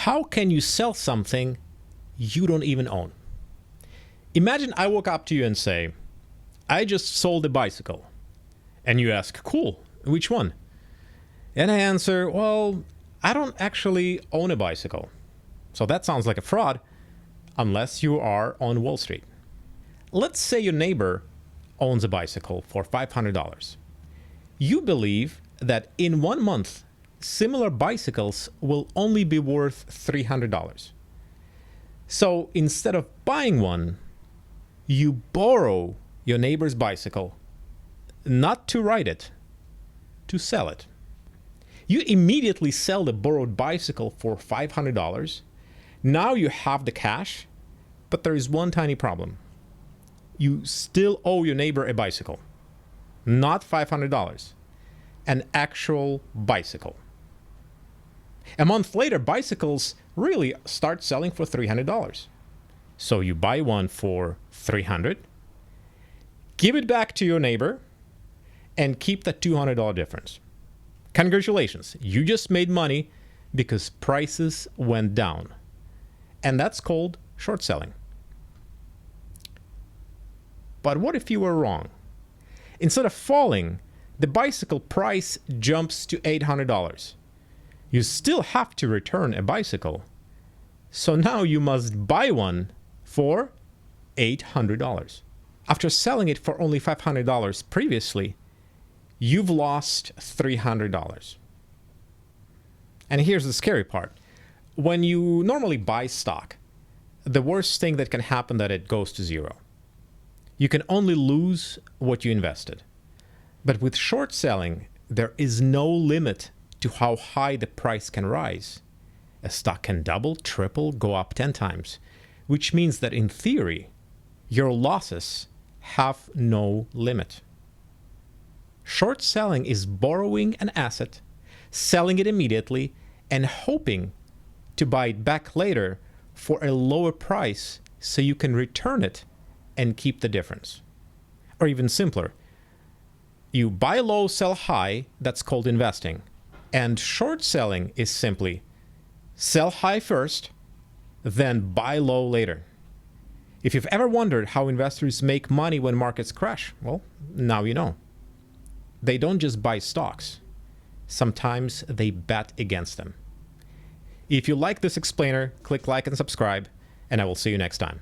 How can you sell something you don't even own? Imagine I walk up to you and say, I just sold a bicycle. And you ask, cool, which one? And I answer, well, I don't actually own a bicycle. So that sounds like a fraud, unless you are on Wall Street. Let's say your neighbor owns a bicycle for $500. You believe that in 1 month, similar bicycles will only be worth $300. So instead of buying one, you borrow your neighbor's bicycle, not to ride it, to sell it. You immediately sell the borrowed bicycle for $500. Now you have the cash, but there is one tiny problem. You still owe your neighbor a bicycle, not $500, an actual bicycle. A month later, bicycles really start selling for $300. So you buy one for $300, give it back to your neighbor, and keep the $200 difference. Congratulations, you just made money because prices went down. And that's called short selling. But what if you were wrong? Instead of falling, the bicycle price jumps to $800. You still have to return a bicycle. So now you must buy one for $800. After selling it for only $500 previously, you've lost $300. And here's the scary part. When you normally buy stock, the worst thing that can happen is that it goes to zero. You can only lose what you invested. But with short selling, there is no limit to how high the price can rise. A stock can double, triple, go up 10 times, which means that in theory, your losses have no limit. Short selling is borrowing an asset, selling it immediately, and hoping to buy it back later for a lower price so you can return it and keep the difference. Or even simpler, you buy low, sell high, that's called investing. And short selling is simply sell high first, then buy low later. If you've ever wondered how investors make money when markets crash, well, now you know. They don't just buy stocks. Sometimes they bet against them. If you like this explainer, click like and subscribe, and I will see you next time.